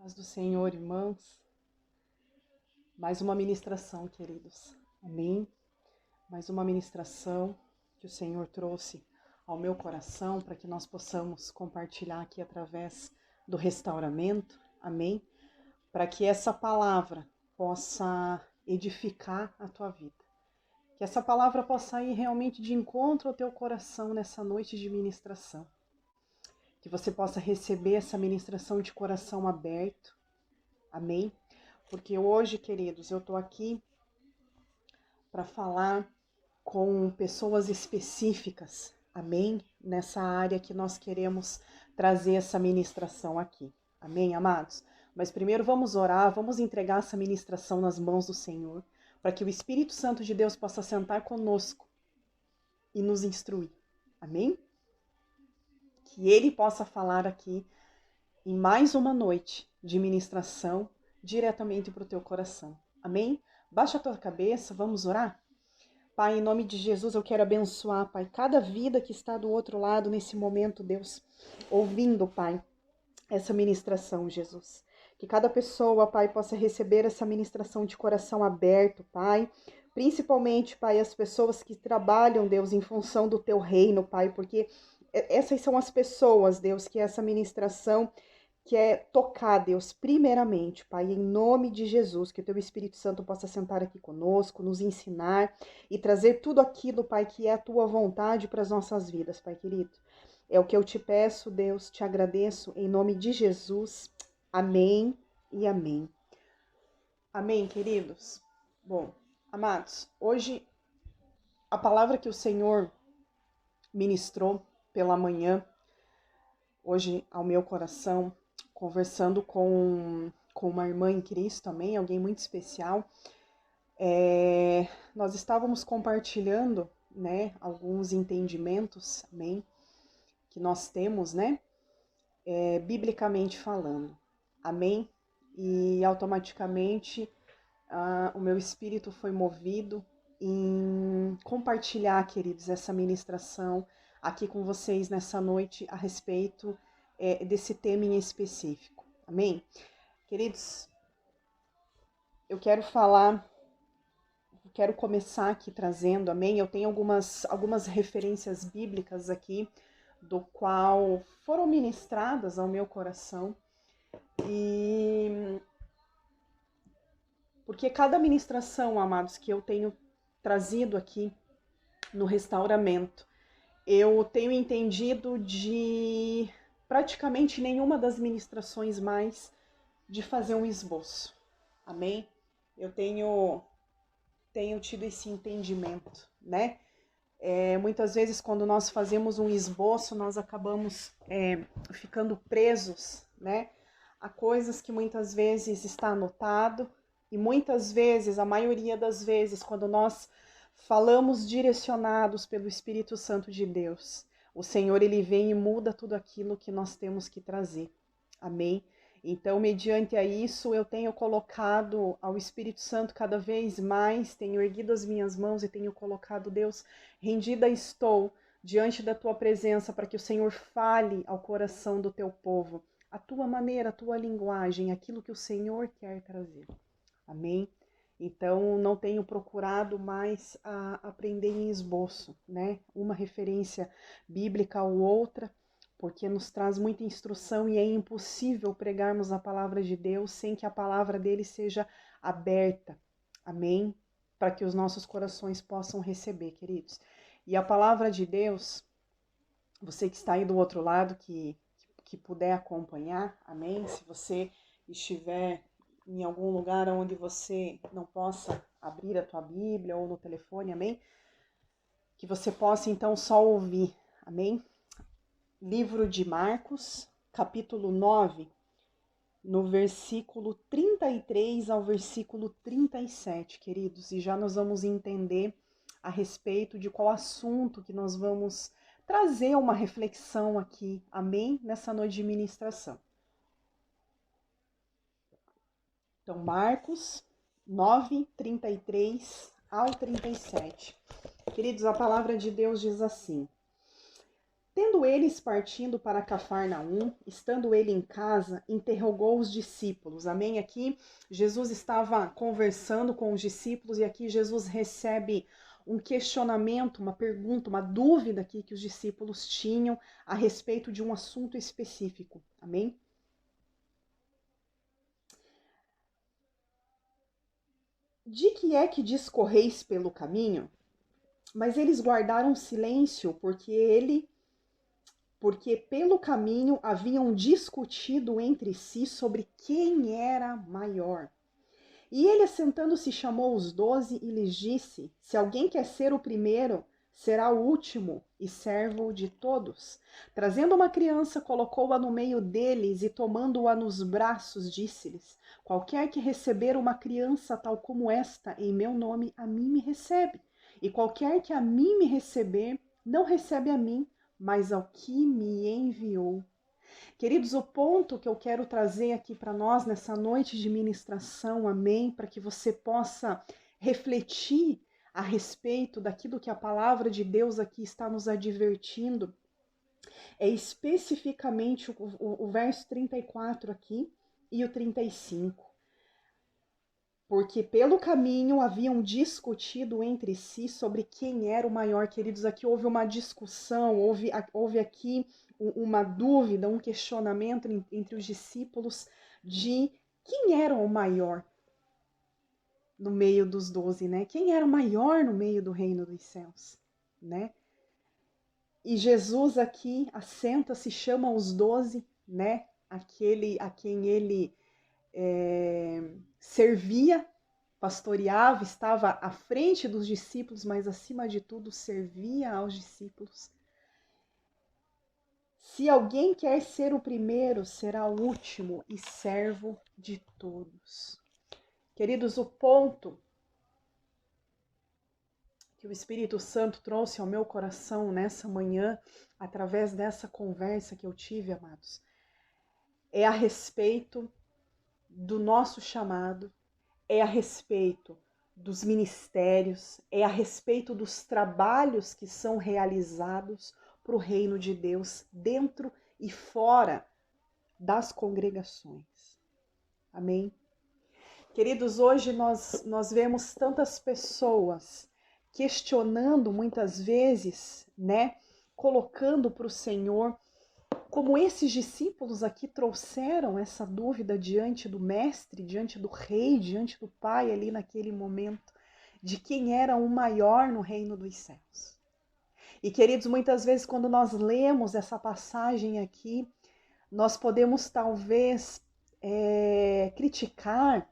Paz do Senhor, irmãos. Mais uma ministração, queridos. Amém? Mais uma ministração que o Senhor trouxe ao meu coração para que nós possamos compartilhar aqui através do restauramento. Amém? Para que essa palavra possa edificar a tua vida. Que essa palavra possa ir realmente de encontro ao teu coração nessa noite de ministração. Que você possa receber essa ministração de coração aberto. Amém? Porque hoje, queridos, eu estou aqui para falar com pessoas específicas, amém? Nessa área que nós queremos trazer essa ministração aqui, amém, amados? Mas primeiro vamos orar, vamos entregar essa ministração nas mãos do Senhor, para que o Espírito Santo de Deus possa sentar conosco e nos instruir, amém? Que Ele possa falar aqui em mais uma noite de ministração diretamente para o teu coração. Amém? Baixa a tua cabeça, vamos orar? Pai, em nome de Jesus, eu quero abençoar, Pai, cada vida que está do outro lado nesse momento, Deus, ouvindo, Pai, essa ministração, Jesus. Que cada pessoa, Pai, possa receber essa ministração de coração aberto, Pai. Principalmente, Pai, as pessoas que trabalham, Deus, em função do teu reino, Pai, porque essas são as pessoas, Deus, que essa ministração quer tocar, Deus, primeiramente, Pai, em nome de Jesus, que o teu Espírito Santo possa sentar aqui conosco, nos ensinar e trazer tudo aquilo, Pai, que é a tua vontade para as nossas vidas, Pai querido. É o que eu te peço, Deus, te agradeço, em nome de Jesus. Amém e amém. Amém, queridos? Bom, amados, hoje a palavra que o Senhor ministrou pela manhã, hoje ao meu coração, conversando com uma irmã em Cristo, amém? Alguém muito especial. Nós estávamos compartilhando, né, alguns entendimentos, amém? Que nós temos, né? Biblicamente falando, amém? E automaticamente o meu espírito foi movido em compartilhar, queridos, essa ministração aqui com vocês nessa noite a respeito desse tema em específico, amém? Queridos, eu quero começar aqui trazendo, amém? Eu tenho algumas referências bíblicas aqui, do qual foram ministradas ao meu coração, e porque cada ministração, amados, que eu tenho trazido aqui no restauramento, eu tenho entendido de praticamente nenhuma das ministrações mais de fazer um esboço, amém? Eu tenho tido esse entendimento, né? Muitas vezes quando nós fazemos um esboço, nós acabamos ficando presos, né? A coisas que muitas vezes está anotado, e muitas vezes, a maioria das vezes, quando nós falamos direcionados pelo Espírito Santo de Deus, o Senhor, Ele vem e muda tudo aquilo que nós temos que trazer. Amém? Então, mediante a isso, eu tenho colocado ao Espírito Santo cada vez mais, tenho erguido as minhas mãos e tenho colocado, Deus, rendida estou diante da tua presença para que o Senhor fale ao coração do teu povo, a tua maneira, a tua linguagem, aquilo que o Senhor quer trazer. Amém? Então, não tenho procurado mais aprender em esboço, né? Uma referência bíblica ou outra, porque nos traz muita instrução e é impossível pregarmos a palavra de Deus sem que a palavra dele seja aberta. Amém? Para que os nossos corações possam receber, queridos. E a palavra de Deus, você que está aí do outro lado, que puder acompanhar, amém? Se você estiver em algum lugar onde você não possa abrir a tua Bíblia ou no telefone, amém? Que você possa então só ouvir, amém? Livro de Marcos, capítulo 9, no versículo 33 ao versículo 37, queridos, e já nós vamos entender a respeito de qual assunto que nós vamos trazer uma reflexão aqui, amém? Nessa noite de ministração. Então, Marcos 9, 33 ao 37. Queridos, a palavra de Deus diz assim: Tendo eles partindo para Cafarnaum, estando ele em casa, interrogou os discípulos. Amém? Aqui Jesus estava conversando com os discípulos e aqui Jesus recebe um questionamento, uma pergunta, uma dúvida aqui que os discípulos tinham a respeito de um assunto específico. Amém? De que é que discorreis pelo caminho? Mas eles guardaram silêncio, porque pelo caminho haviam discutido entre si sobre quem era maior. E ele, assentando-se, chamou os 12 e lhes disse: Se alguém quer ser o primeiro, será o último e servo de todos. Trazendo uma criança, colocou-a no meio deles e, tomando-a nos braços, disse-lhes: Qualquer que receber uma criança tal como esta, em meu nome, a mim me recebe. E qualquer que a mim me receber, não recebe a mim, mas ao que me enviou. Queridos, o ponto que eu quero trazer aqui para nós nessa noite de ministração, amém, para que você possa refletir a respeito daquilo que a palavra de Deus aqui está nos advertindo, é especificamente o verso 34 aqui e o 35. Porque pelo caminho haviam discutido entre si sobre quem era o maior. Queridos, aqui houve uma discussão, houve aqui uma dúvida, um questionamento entre os discípulos de quem era o maior no meio dos 12, né? Quem era o maior no meio do reino dos céus, né? E Jesus aqui assenta-se, chama os 12, né? Aquele a quem ele servia, pastoreava, estava à frente dos discípulos, mas acima de tudo servia aos discípulos. Se alguém quer ser o primeiro, será o último e servo de todos. Queridos, o ponto que o Espírito Santo trouxe ao meu coração nessa manhã, através dessa conversa que eu tive, amados, é a respeito do nosso chamado, é a respeito dos ministérios, é a respeito dos trabalhos que são realizados para o reino de Deus, dentro e fora das congregações. Amém? Queridos, hoje nós vemos tantas pessoas questionando muitas vezes, né? Colocando para o Senhor, como esses discípulos aqui trouxeram essa dúvida diante do mestre, diante do rei, diante do pai ali naquele momento, de quem era o maior no reino dos céus. E queridos, muitas vezes quando nós lemos essa passagem aqui, nós podemos talvez criticar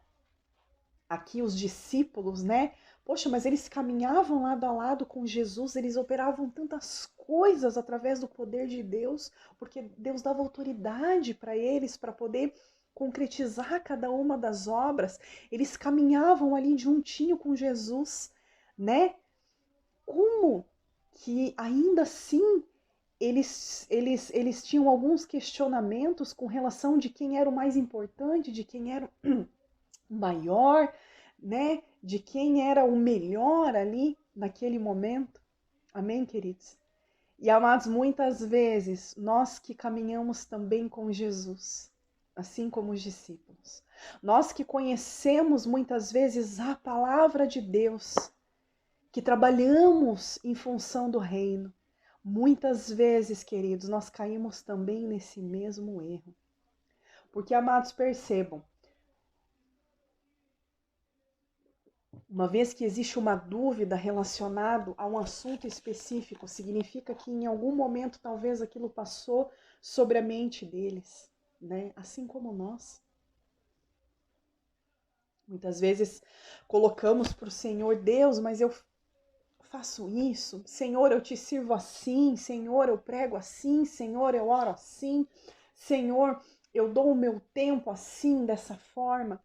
aqui os discípulos, né? Poxa, mas eles caminhavam lado a lado com Jesus, eles operavam tantas coisas através do poder de Deus, porque Deus dava autoridade para eles para poder concretizar cada uma das obras. Eles caminhavam ali juntinho com Jesus, né? Como que ainda assim eles tinham alguns questionamentos com relação de quem era o mais importante, de quem era o maior, né? De quem era o melhor ali naquele momento. Amém, queridos? E amados, muitas vezes nós que caminhamos também com Jesus, assim como os discípulos, nós que conhecemos muitas vezes a palavra de Deus, que trabalhamos em função do reino, muitas vezes, queridos, nós caímos também nesse mesmo erro. Porque, amados, percebam, uma vez que existe uma dúvida relacionada a um assunto específico, significa que em algum momento talvez aquilo passou sobre a mente deles, né? Assim como nós. Muitas vezes colocamos para o Senhor: Deus, mas eu faço isso, Senhor, eu te sirvo assim, Senhor, eu prego assim, Senhor, eu oro assim, Senhor, eu dou o meu tempo assim, dessa forma.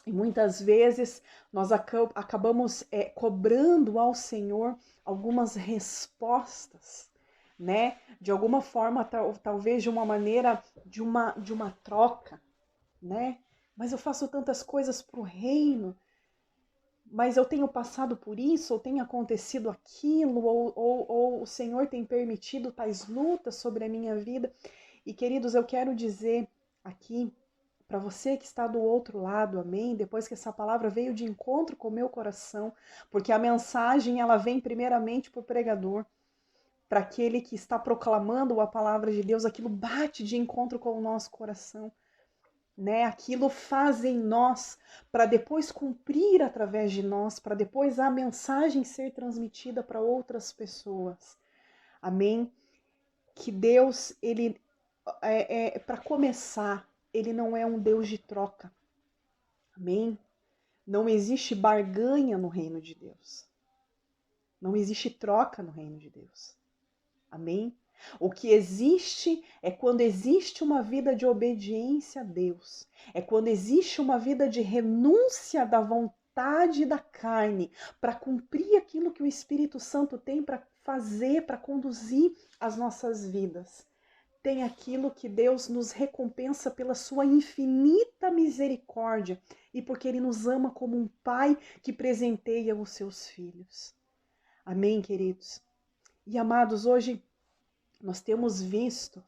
E muitas vezes nós acabamos cobrando ao Senhor algumas respostas, né? De alguma forma, talvez de uma maneira de uma troca, né? Mas eu faço tantas coisas para o reino. mas eu tenho passado por isso, ou tem acontecido aquilo, ou o Senhor tem permitido tais lutas sobre a minha vida. E queridos, eu quero dizer aqui, para você que está do outro lado, amém? Depois que essa palavra veio de encontro com o meu coração, porque a mensagem ela vem primeiramente para o pregador, para aquele que está proclamando a palavra de Deus, aquilo bate de encontro com o nosso coração, né? Aquilo faz em nós, para depois cumprir através de nós, para depois a mensagem ser transmitida para outras pessoas, amém? Que Deus, ele, para começar, ele não é um Deus de troca. Amém? Não existe barganha no reino de Deus. Não existe troca no reino de Deus. Amém? O que existe é quando existe uma vida de obediência a Deus. É quando existe uma vida de renúncia da vontade da carne para cumprir aquilo que o Espírito Santo tem para fazer, para conduzir as nossas vidas. Tem aquilo que Deus nos recompensa pela sua infinita misericórdia e porque Ele nos ama como um pai que presenteia os seus filhos. Amém, queridos? E amados, hoje nós temos visto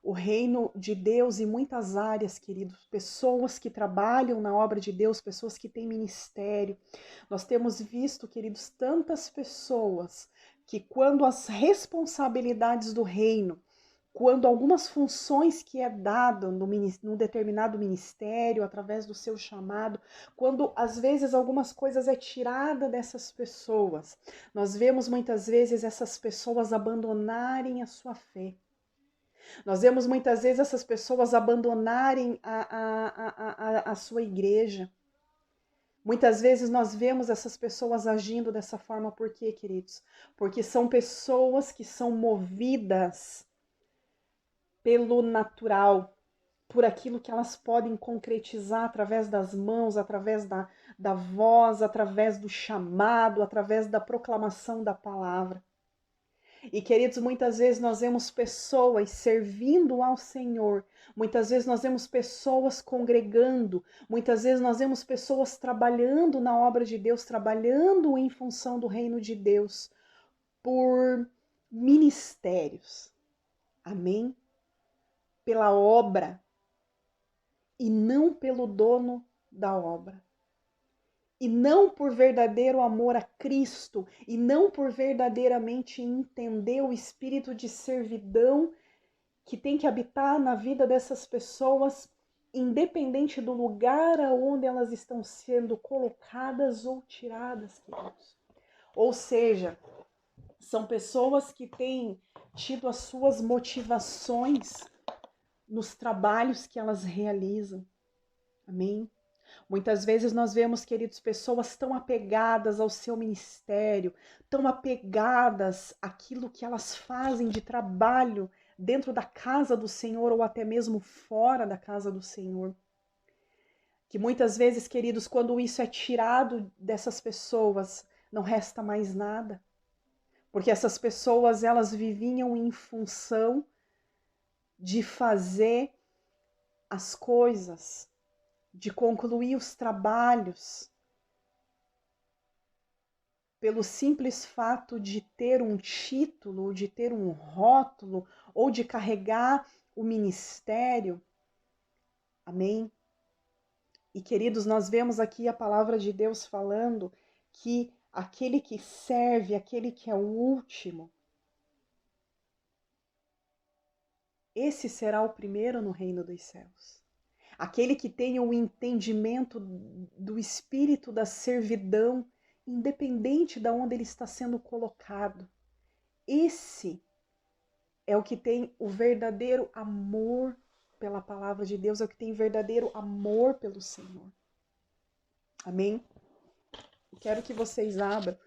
o reino de Deus em muitas áreas, queridos. Pessoas que trabalham na obra de Deus, pessoas que têm ministério. Nós temos visto, queridos, tantas pessoas que quando as responsabilidades do reino, quando algumas funções que é dado num determinado ministério, através do seu chamado, quando às vezes algumas coisas é tirada dessas pessoas, nós vemos muitas vezes essas pessoas abandonarem a sua fé. Nós vemos muitas vezes essas pessoas abandonarem a sua igreja. Muitas vezes nós vemos essas pessoas agindo dessa forma, por quê, queridos? Porque são pessoas que são movidas pelo natural, por aquilo que elas podem concretizar através das mãos, através da voz, através do chamado, através da proclamação da palavra. E, queridos, muitas vezes nós vemos pessoas servindo ao Senhor, muitas vezes nós vemos pessoas congregando, muitas vezes nós vemos pessoas trabalhando na obra de Deus, trabalhando em função do reino de Deus, por ministérios. Amém? Pela obra e não pelo dono da obra. E não por verdadeiro amor a Cristo, e não por verdadeiramente entender o espírito de servidão que tem que habitar na vida dessas pessoas, independente do lugar aonde elas estão sendo colocadas ou tiradas, queridos. Ou seja, são pessoas que têm tido as suas motivações nos trabalhos que elas realizam. Amém? Muitas vezes nós vemos, queridos, pessoas tão apegadas ao seu ministério, tão apegadas àquilo que elas fazem de trabalho dentro da casa do Senhor ou até mesmo fora da casa do Senhor. Que muitas vezes, queridos, quando isso é tirado dessas pessoas, não resta mais nada. Porque essas pessoas, elas viviam em função de fazer as coisas, de concluir os trabalhos, pelo simples fato de ter um título, de ter um rótulo, ou de carregar o ministério. Amém? E, queridos, nós vemos aqui a palavra de Deus falando que aquele que serve, aquele que é o último, esse será o primeiro no reino dos céus. Aquele que tenha o entendimento do espírito da servidão, independente de onde ele está sendo colocado. Esse é o que tem o verdadeiro amor pela palavra de Deus, é o que tem verdadeiro amor pelo Senhor. Amém? Quero que vocês abram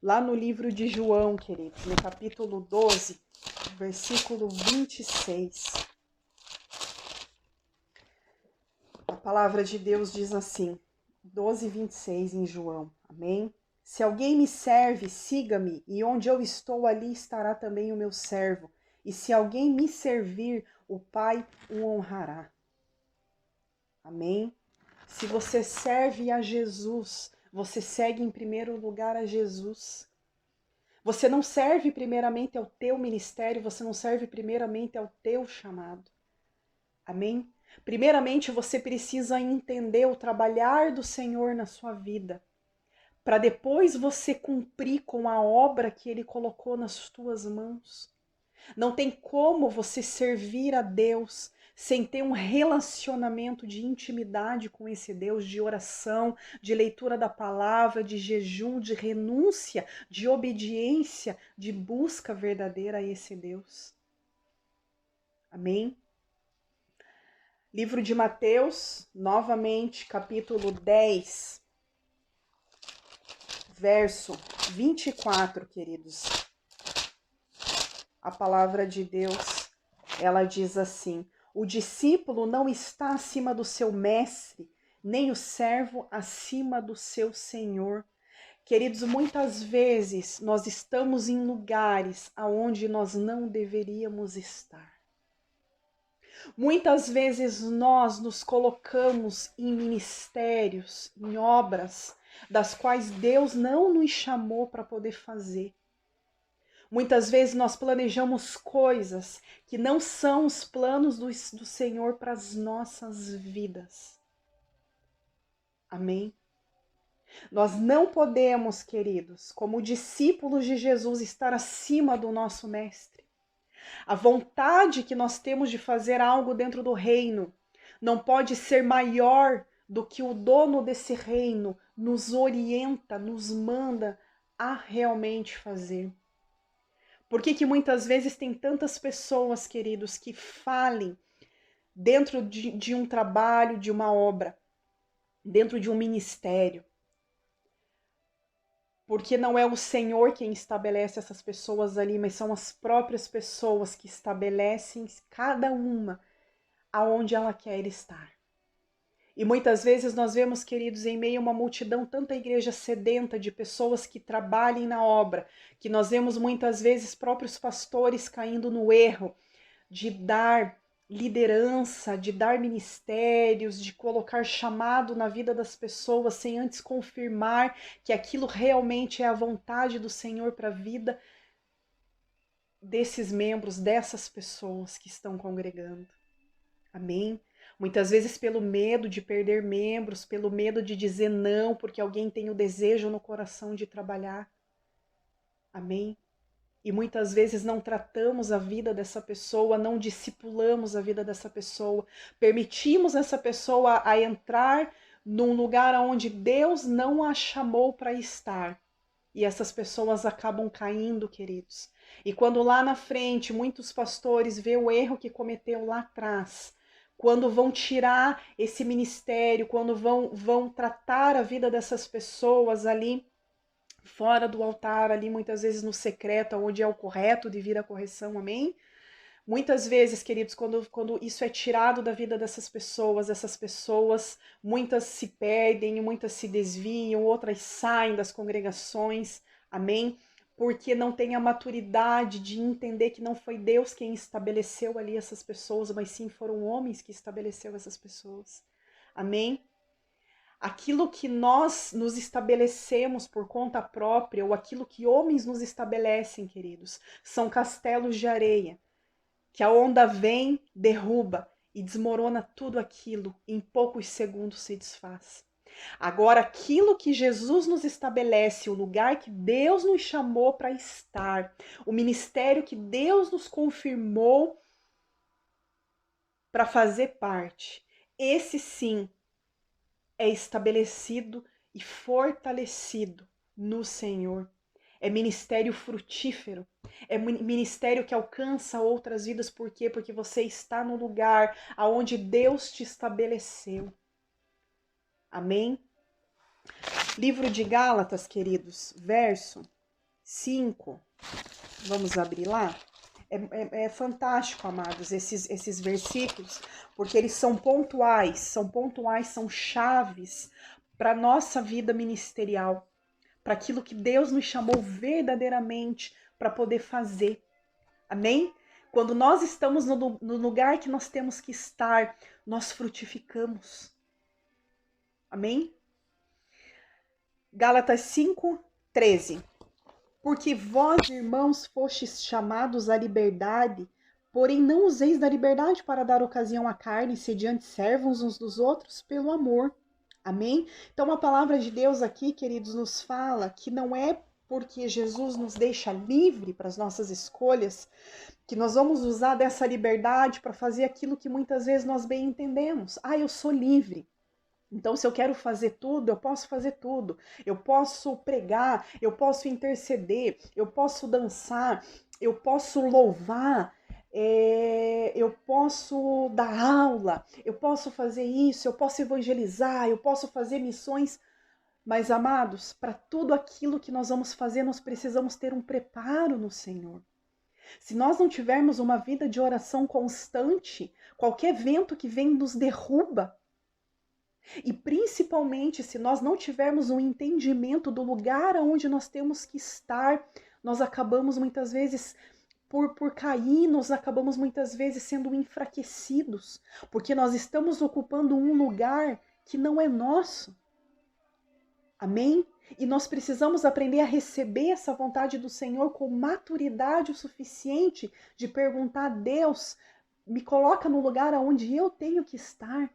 lá no livro de João, queridos, no capítulo 12, versículo 26. A palavra de Deus diz assim, 12, 26 em João, amém? Se alguém me serve, siga-me, e onde eu estou, ali estará também o meu servo. E se alguém me servir, o Pai o honrará. Amém? Se você serve a Jesus, você segue em primeiro lugar a Jesus. Você não serve primeiramente ao teu ministério, você não serve primeiramente ao teu chamado. Amém? Primeiramente, você precisa entender o trabalhar do Senhor na sua vida, para depois você cumprir com a obra que Ele colocou nas tuas mãos. Não tem como você servir a Deus sem ter um relacionamento de intimidade com esse Deus, de oração, de leitura da palavra, de jejum, de renúncia, de obediência, de busca verdadeira a esse Deus. Amém? Livro de Mateus, novamente, capítulo 10, verso 24, queridos. A palavra de Deus, ela diz assim: o discípulo não está acima do seu mestre, nem o servo acima do seu senhor. Queridos, muitas vezes nós estamos em lugares aonde nós não deveríamos estar. Muitas vezes nós nos colocamos em ministérios, em obras, das quais Deus não nos chamou para poder fazer. Muitas vezes nós planejamos coisas que não são os planos do Senhor para as nossas vidas. Amém? Nós não podemos, queridos, como discípulos de Jesus, estar acima do nosso mestre. A vontade que nós temos de fazer algo dentro do reino não pode ser maior do que o dono desse reino nos orienta, nos manda a realmente fazer. Por que muitas vezes tem tantas pessoas, queridos, que falem dentro de um trabalho, de uma obra, dentro de um ministério? Porque não é o Senhor quem estabelece essas pessoas ali, mas são as próprias pessoas que estabelecem cada uma aonde ela quer estar. E muitas vezes nós vemos, queridos, em meio a uma multidão, tanta igreja sedenta de pessoas que trabalhem na obra, que nós vemos muitas vezes próprios pastores caindo no erro de dar liderança, de dar ministérios, de colocar chamado na vida das pessoas sem antes confirmar que aquilo realmente é a vontade do Senhor para a vida desses membros, dessas pessoas que estão congregando. Amém? Muitas vezes pelo medo de perder membros, pelo medo de dizer não, porque alguém tem o desejo no coração de trabalhar. Amém? E muitas vezes não tratamos a vida dessa pessoa, não discipulamos a vida dessa pessoa, permitimos essa pessoa a entrar num lugar onde Deus não a chamou para estar. E essas pessoas acabam caindo, queridos. E quando lá na frente muitos pastores vê o erro que cometeu lá atrás, quando vão tirar esse ministério, quando vão tratar a vida dessas pessoas ali, fora do altar, ali muitas vezes no secreto, onde é o correto de vir a correção, amém? Muitas vezes, queridos, quando isso é tirado da vida dessas pessoas, muitas se perdem, muitas se desviam, outras saem das congregações, amém? Porque não tem a maturidade de entender que não foi Deus quem estabeleceu ali essas pessoas, mas sim foram homens que estabeleceu essas pessoas, amém? Aquilo que nós nos estabelecemos por conta própria, ou aquilo que homens nos estabelecem, queridos, são castelos de areia, que a onda vem, derruba e desmorona tudo aquilo, em poucos segundos se desfaz. Agora, aquilo que Jesus nos estabelece, o lugar que Deus nos chamou para estar, o ministério que Deus nos confirmou para fazer parte, esse sim é estabelecido e fortalecido no Senhor. É ministério frutífero, é ministério que alcança outras vidas. Por quê? Porque você está no lugar aonde Deus te estabeleceu. Amém? Livro de Gálatas, queridos, verso 5. Vamos abrir lá? É fantástico, amados, esses versículos, porque eles são pontuais, são chaves para a nossa vida ministerial, para aquilo que Deus nos chamou verdadeiramente para poder fazer. Amém? Quando nós estamos no lugar que nós temos que estar, nós frutificamos. Amém? Gálatas 5:13. Porque vós, irmãos, fostes chamados à liberdade, porém não useis da liberdade para dar ocasião à carne, sediante servos uns dos outros pelo amor. Amém? Então a palavra de Deus aqui, queridos, nos fala que não é porque Jesus nos deixa livre para as nossas escolhas que nós vamos usar dessa liberdade para fazer aquilo que muitas vezes nós bem entendemos. Ah, eu sou livre. Então, se eu quero fazer tudo, eu posso fazer tudo. Eu posso pregar, eu posso interceder, eu posso dançar, eu posso louvar, eu posso dar aula, eu posso fazer isso, eu posso evangelizar, eu posso fazer missões. Mas, amados, para tudo aquilo que nós vamos fazer, nós precisamos ter um preparo no Senhor. Se nós não tivermos uma vida de oração constante, qualquer vento que vem nos derruba. E principalmente se nós não tivermos um entendimento do lugar onde nós temos que estar, nós acabamos muitas vezes por cair, nós acabamos muitas vezes sendo enfraquecidos, porque nós estamos ocupando um lugar que não é nosso. Amém? E nós precisamos aprender a receber essa vontade do Senhor com maturidade o suficiente de perguntar a Deus, me coloca no lugar onde eu tenho que estar.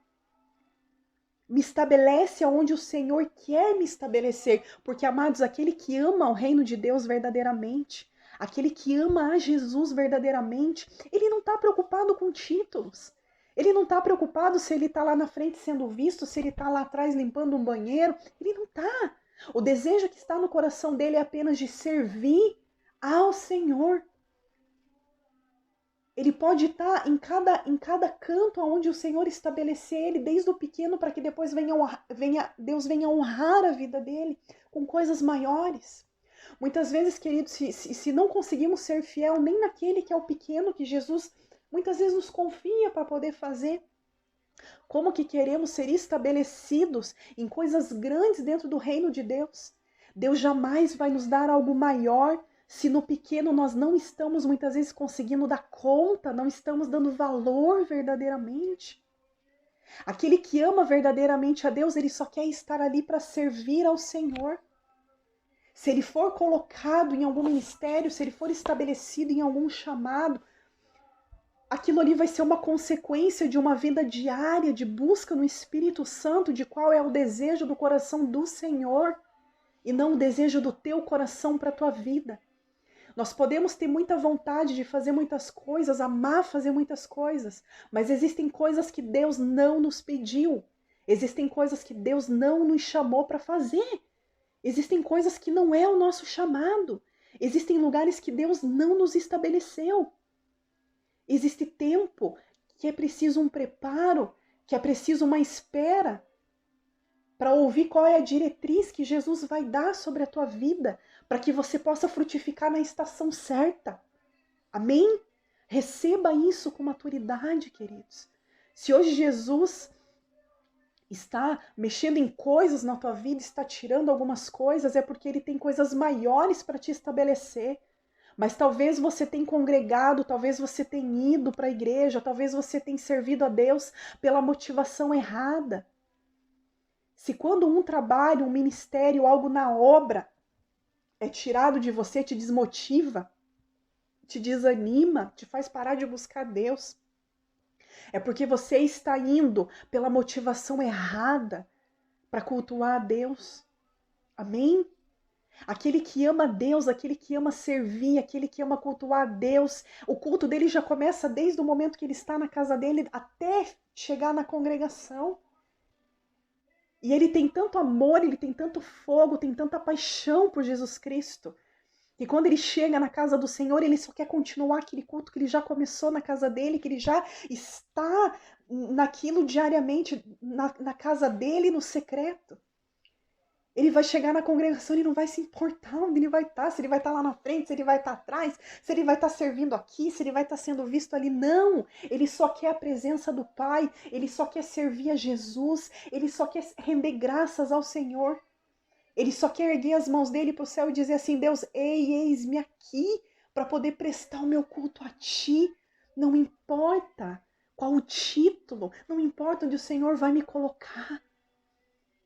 Me estabelece aonde o Senhor quer me estabelecer. Porque, amados, aquele que ama o reino de Deus verdadeiramente, aquele que ama a Jesus verdadeiramente, ele não está preocupado com títulos. Ele não está preocupado se ele está lá na frente sendo visto, se ele está lá atrás limpando um banheiro. Ele não está. O desejo que está no coração dele é apenas de servir ao Senhor. Ele pode estar em cada canto onde o Senhor estabelecer ele, desde o pequeno, para que depois Deus venha honrar a vida dele com coisas maiores. Muitas vezes, queridos, se não conseguimos ser fiel nem naquele que é o pequeno, que Jesus muitas vezes nos confia para poder fazer, como que queremos ser estabelecidos em coisas grandes dentro do reino de Deus? Deus jamais vai nos dar algo maior se no pequeno nós não estamos muitas vezes conseguindo dar conta, não estamos dando valor verdadeiramente. Aquele que ama verdadeiramente a Deus, ele só quer estar ali para servir ao Senhor. Se ele for colocado em algum ministério, se ele for estabelecido em algum chamado, aquilo ali vai ser uma consequência de uma vida diária de busca no Espírito Santo, de qual é o desejo do coração do Senhor e não o desejo do teu coração para a tua vida. Nós podemos ter muita vontade de fazer muitas coisas, amar fazer muitas coisas, mas existem coisas que Deus não nos pediu. Existem coisas que Deus não nos chamou para fazer. Existem coisas que não é o nosso chamado. Existem lugares que Deus não nos estabeleceu. Existe tempo que é preciso um preparo, que é preciso uma espera para ouvir qual é a diretriz que Jesus vai dar sobre a tua vida, para que você possa frutificar na estação certa. Amém? Receba isso com maturidade, queridos. Se hoje Jesus está mexendo em coisas na tua vida, está tirando algumas coisas, é porque ele tem coisas maiores para te estabelecer. Mas talvez você tenha congregado, talvez você tenha ido para a igreja, talvez você tenha servido a Deus pela motivação errada. Se quando um trabalho, um ministério, algo na obra é tirado de você, te desmotiva, te desanima, te faz parar de buscar Deus, é porque você está indo pela motivação errada para cultuar a Deus. Amém? Aquele que ama Deus, aquele que ama servir, aquele que ama cultuar a Deus, o culto dele já começa desde o momento que ele está na casa dele até chegar na congregação. E ele tem tanto amor, ele tem tanto fogo, tem tanta paixão por Jesus Cristo, que quando ele chega na casa do Senhor, ele só quer continuar aquele culto que ele já começou na casa dele, que ele já está naquilo diariamente, na casa dele, no secreto. Ele vai chegar na congregação e não vai se importar onde ele vai estar, se ele vai estar lá na frente, se ele vai estar atrás, se ele vai estar servindo aqui, se ele vai estar sendo visto ali. Não, ele só quer a presença do Pai, ele só quer servir a Jesus, ele só quer render graças ao Senhor. Ele só quer erguer as mãos dele para o céu e dizer assim, Deus, eis-me aqui para poder prestar o meu culto a Ti. Não importa qual o título, não importa onde o Senhor vai me colocar.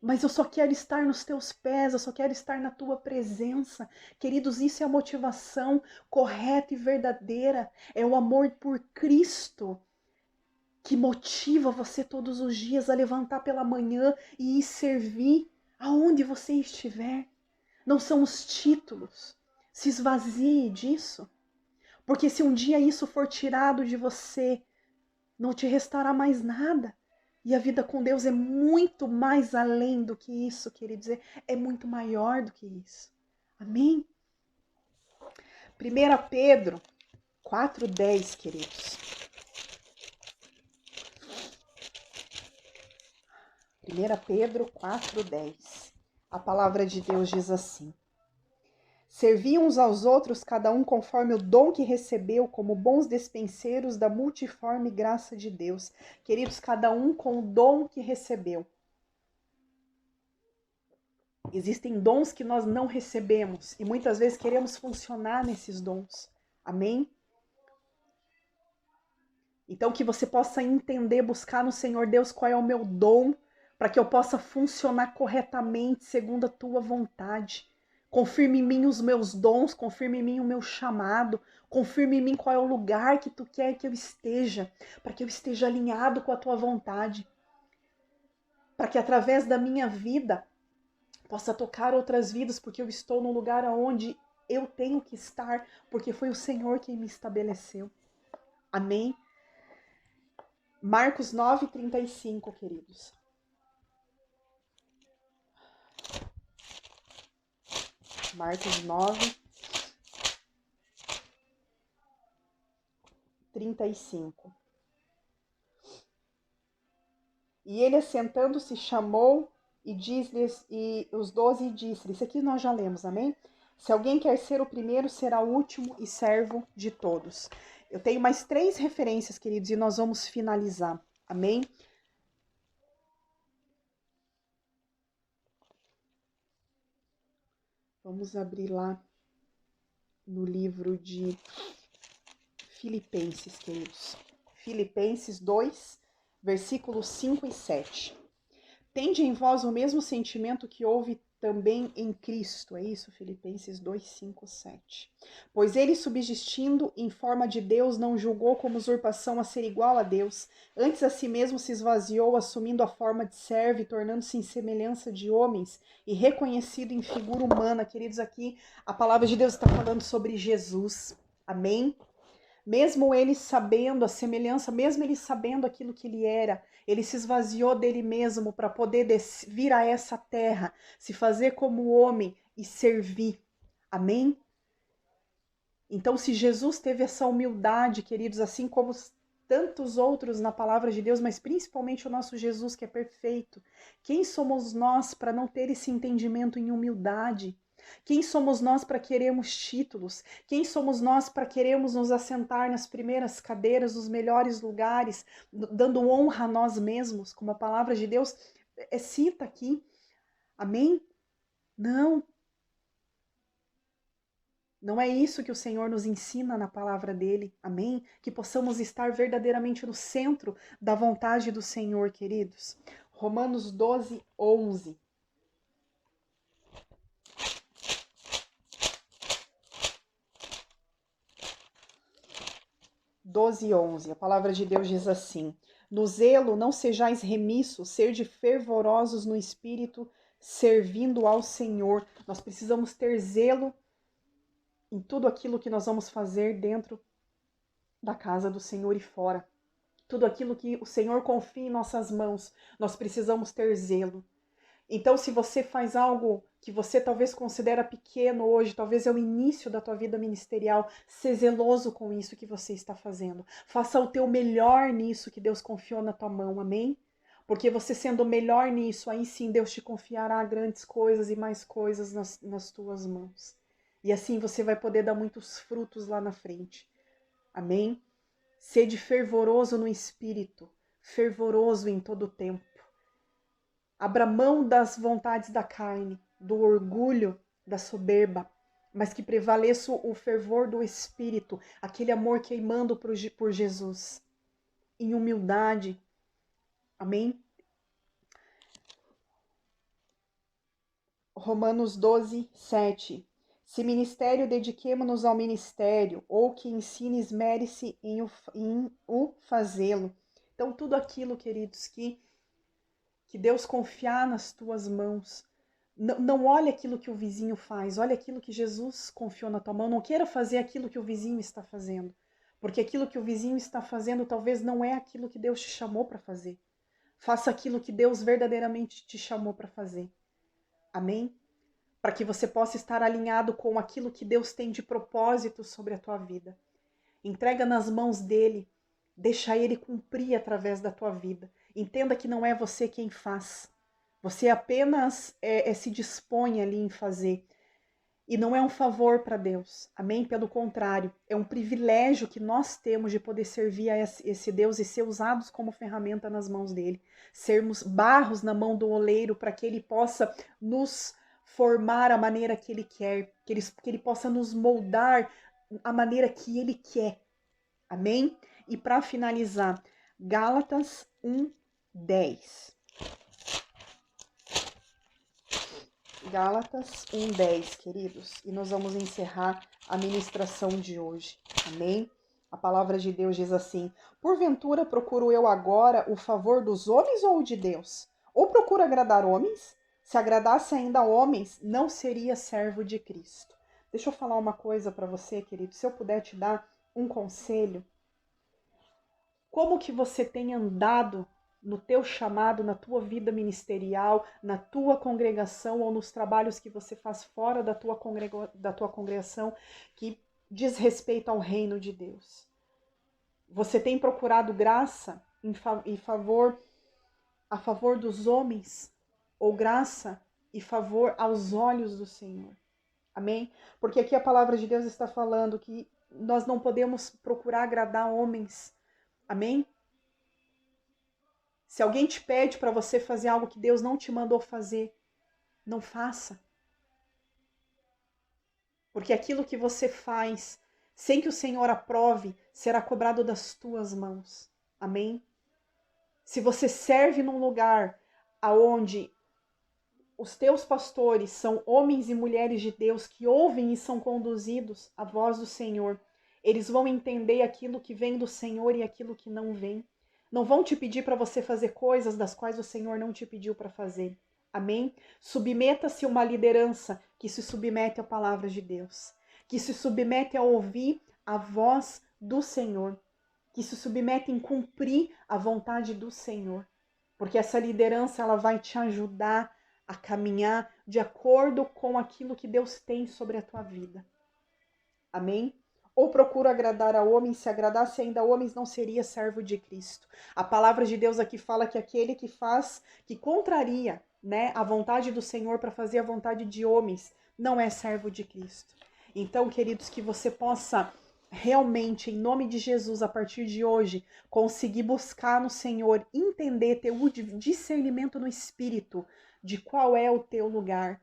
Mas eu só quero estar nos teus pés, eu só quero estar na tua presença. Queridos, isso é a motivação correta e verdadeira. É o amor por Cristo que motiva você todos os dias a levantar pela manhã e ir servir aonde você estiver. Não são os títulos. Se esvazie disso. Porque se um dia isso for tirado de você, não te restará mais nada. E a vida com Deus é muito mais além do que isso, queridos. É muito maior do que isso. Amém? 1 Pedro 4,10, queridos. 1 Pedro 4,10. A palavra de Deus diz assim: servi uns aos outros, cada um conforme o dom que recebeu, como bons despenseiros da multiforme graça de Deus. Queridos, cada um com o dom que recebeu. Existem dons que nós não recebemos e muitas vezes queremos funcionar nesses dons. Amém? Então que você possa entender, buscar no Senhor Deus qual é o meu dom, para que eu possa funcionar corretamente segundo a tua vontade. Confirme em mim os meus dons, confirme em mim o meu chamado, confirme em mim qual é o lugar que tu quer que eu esteja, para que eu esteja alinhado com a tua vontade. Para que através da minha vida possa tocar outras vidas, porque eu estou no lugar onde eu tenho que estar, porque foi o Senhor quem me estabeleceu. Amém? Marcos 9:35, queridos. Marcos 9:35. E ele, assentando-se, chamou e diz-lhes, e os 12 disse-lhes, isso aqui nós já lemos, amém? Se alguém quer ser o primeiro, será o último e servo de todos. Eu tenho mais 3 referências, queridos, e nós vamos finalizar, amém? Vamos abrir lá no livro de Filipenses, queridos. Filipenses 2, versículos 5 e 7. Tende em vós o mesmo sentimento que houve também em Cristo. É isso, Filipenses 2, 5, 7. Pois ele, subsistindo em forma de Deus, não julgou como usurpação a ser igual a Deus. Antes a si mesmo se esvaziou, assumindo a forma de servo e tornando-se em semelhança de homens e reconhecido em figura humana. Queridos, aqui a palavra de Deus está falando sobre Jesus. Amém? Mesmo ele sabendo a semelhança, mesmo ele sabendo aquilo que ele era, ele se esvaziou dele mesmo para poder vir a essa terra, se fazer como homem e servir. Amém? Então, se Jesus teve essa humildade, queridos, assim como tantos outros na palavra de Deus, mas principalmente o nosso Jesus que é perfeito, quem somos nós para não ter esse entendimento em humildade? Quem somos nós para queremos títulos? Quem somos nós para queremos nos assentar nas primeiras cadeiras, nos melhores lugares, dando honra a nós mesmos, como a palavra de Deus cita aqui? Amém? Não. Não é isso que o Senhor nos ensina na palavra dele, amém? Que possamos estar verdadeiramente no centro da vontade do Senhor, queridos. Romanos 12, 11. A palavra de Deus diz assim: no zelo não sejais remissos, sede fervorosos no espírito, servindo ao Senhor. Nós precisamos ter zelo em tudo aquilo que nós vamos fazer dentro da casa do Senhor e fora. Tudo aquilo que o Senhor confia em nossas mãos, nós precisamos ter zelo. Então, se você faz algo que você talvez considera pequeno hoje, talvez é o início da tua vida ministerial, seja zeloso com isso que você está fazendo. Faça o teu melhor nisso que Deus confiou na tua mão, amém? Porque você sendo o melhor nisso, aí sim Deus te confiará grandes coisas e mais coisas nas tuas mãos. E assim você vai poder dar muitos frutos lá na frente. Amém? Sede fervoroso no espírito, fervoroso em todo o tempo. Abra mão das vontades da carne, do orgulho, da soberba, mas que prevaleça o fervor do espírito, aquele amor queimando por Jesus, em humildade. Amém? Romanos 12, 7. Se ministério, dediquemo-nos ao ministério, ou que ensine, esmere-se em o fazê-lo. Então, tudo aquilo, queridos, que Deus confiar nas tuas mãos. Não olhe aquilo que o vizinho faz, olhe aquilo que Jesus confiou na tua mão. Não queira fazer aquilo que o vizinho está fazendo, porque aquilo que o vizinho está fazendo talvez não é aquilo que Deus te chamou para fazer. Faça aquilo que Deus verdadeiramente te chamou para fazer. Amém? Para que você possa estar alinhado com aquilo que Deus tem de propósito sobre a tua vida. Entrega nas mãos dele, deixa ele cumprir através da tua vida. Entenda que não é você quem faz. Você apenas se dispõe ali em fazer. E não é um favor para Deus. Amém? Pelo contrário, é um privilégio que nós temos de poder servir a esse Deus e ser usados como ferramenta nas mãos dele. Sermos barros na mão do oleiro para que ele possa nos formar a maneira que ele quer, que ele possa nos moldar a maneira que ele quer. Amém? E para finalizar, Gálatas 1:10. Gálatas 1:10, queridos. E nós vamos encerrar a ministração de hoje. Amém? A palavra de Deus diz assim: porventura procuro eu agora o favor dos homens ou o de Deus? Ou procuro agradar homens? Se agradasse ainda homens, não seria servo de Cristo. Deixa eu falar uma coisa para você, querido. Se eu puder te dar um conselho, como que você tem andado no teu chamado, na tua vida ministerial, na tua congregação ou nos trabalhos que você faz fora da tua congregação que diz respeito ao reino de Deus? Você tem procurado graça a favor dos homens ou graça e favor aos olhos do Senhor? Amém? Porque aqui a palavra de Deus está falando que nós não podemos procurar agradar homens. Amém? Se alguém te pede para você fazer algo que Deus não te mandou fazer, não faça. Porque aquilo que você faz, sem que o Senhor aprove, será cobrado das tuas mãos. Amém? Se você serve num lugar aonde os teus pastores são homens e mulheres de Deus que ouvem e são conduzidos à voz do Senhor, eles vão entender aquilo que vem do Senhor e aquilo que não vem. Não vão te pedir para você fazer coisas das quais o Senhor não te pediu para fazer. Amém? Submeta-se a uma liderança que se submete à palavra de Deus, que se submete a ouvir a voz do Senhor, que se submete em cumprir a vontade do Senhor. Porque essa liderança ela vai te ajudar a caminhar de acordo com aquilo que Deus tem sobre a tua vida. Amém? Ou procuro agradar a homens, se agradasse ainda a homens, não seria servo de Cristo. A palavra de Deus aqui fala que aquele que faz, que contraria, né, a vontade do Senhor para fazer a vontade de homens, não é servo de Cristo. Então, queridos, que você possa realmente, em nome de Jesus, a partir de hoje, conseguir buscar no Senhor, entender, ter o discernimento no Espírito de qual é o teu lugar,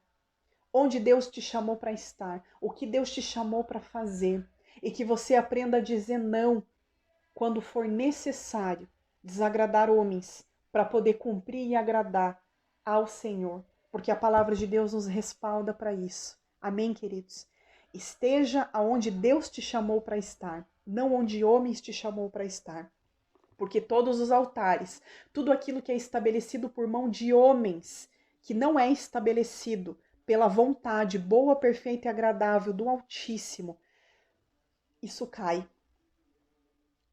onde Deus te chamou para estar, o que Deus te chamou para fazer, e que você aprenda a dizer não quando for necessário desagradar homens para poder cumprir e agradar ao Senhor, porque a palavra de Deus nos respalda para isso. Amém, queridos? Esteja aonde Deus te chamou para estar, não onde homens te chamou para estar. Porque todos os altares, tudo aquilo que é estabelecido por mão de homens, que não é estabelecido pela vontade boa, perfeita e agradável do Altíssimo, isso cai.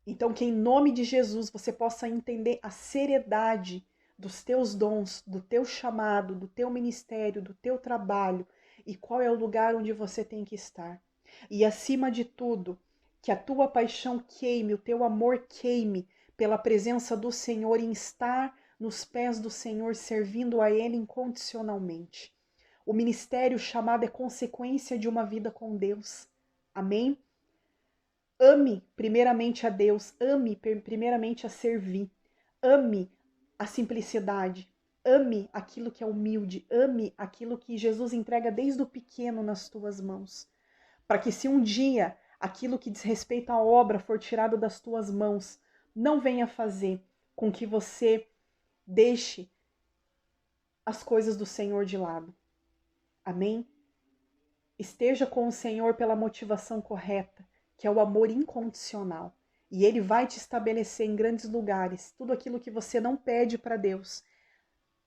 Então, que em nome de Jesus você possa entender a seriedade dos teus dons, do teu chamado, do teu ministério, do teu trabalho e qual é o lugar onde você tem que estar. E acima de tudo, que a tua paixão queime, o teu amor queime pela presença do Senhor em estar nos pés do Senhor, servindo a Ele incondicionalmente. O ministério chamado é consequência de uma vida com Deus. Amém? Ame primeiramente a Deus, ame primeiramente a servir, ame a simplicidade, ame aquilo que é humilde, ame aquilo que Jesus entrega desde o pequeno nas tuas mãos. Para que se um dia aquilo que diz respeito à obra for tirado das tuas mãos, não venha fazer com que você deixe as coisas do Senhor de lado. Amém? Esteja com o Senhor pela motivação correta, que é o amor incondicional. E Ele vai te estabelecer em grandes lugares. Tudo aquilo que você não pede para Deus,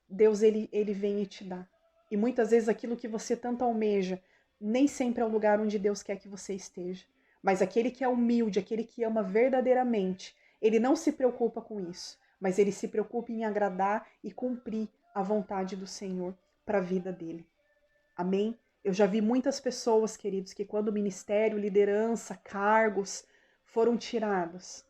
Deus ele vem e te dá. E muitas vezes aquilo que você tanto almeja, nem sempre é o lugar onde Deus quer que você esteja. Mas aquele que é humilde, aquele que ama verdadeiramente, ele não se preocupa com isso, mas ele se preocupa em agradar e cumprir a vontade do Senhor para a vida dele. Amém? Eu já vi muitas pessoas, queridos, que quando o ministério, liderança, cargos foram tirados,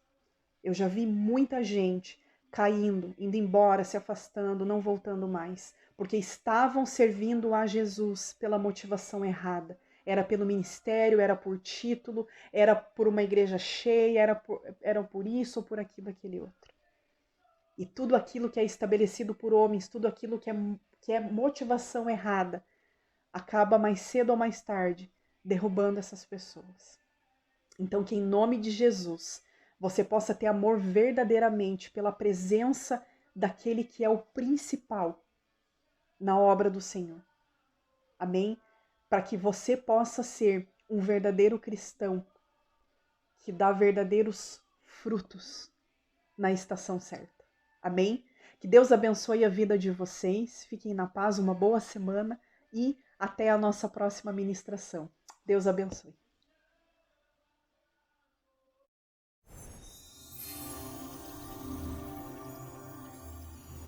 eu já vi muita gente caindo, indo embora, se afastando, não voltando mais, porque estavam servindo a Jesus pela motivação errada. Era pelo ministério, era por título, era por uma igreja cheia, era por isso ou por aquilo, aquele outro. E tudo aquilo que é estabelecido por homens, tudo aquilo que é motivação errada, acaba mais cedo ou mais tarde derrubando essas pessoas. Então, que em nome de Jesus, você possa ter amor verdadeiramente pela presença daquele que é o principal na obra do Senhor. Amém? Para que você possa ser um verdadeiro cristão que dá verdadeiros frutos na estação certa. Amém? Que Deus abençoe a vida de vocês. Fiquem na paz, uma boa semana e até a nossa próxima ministração. Deus abençoe.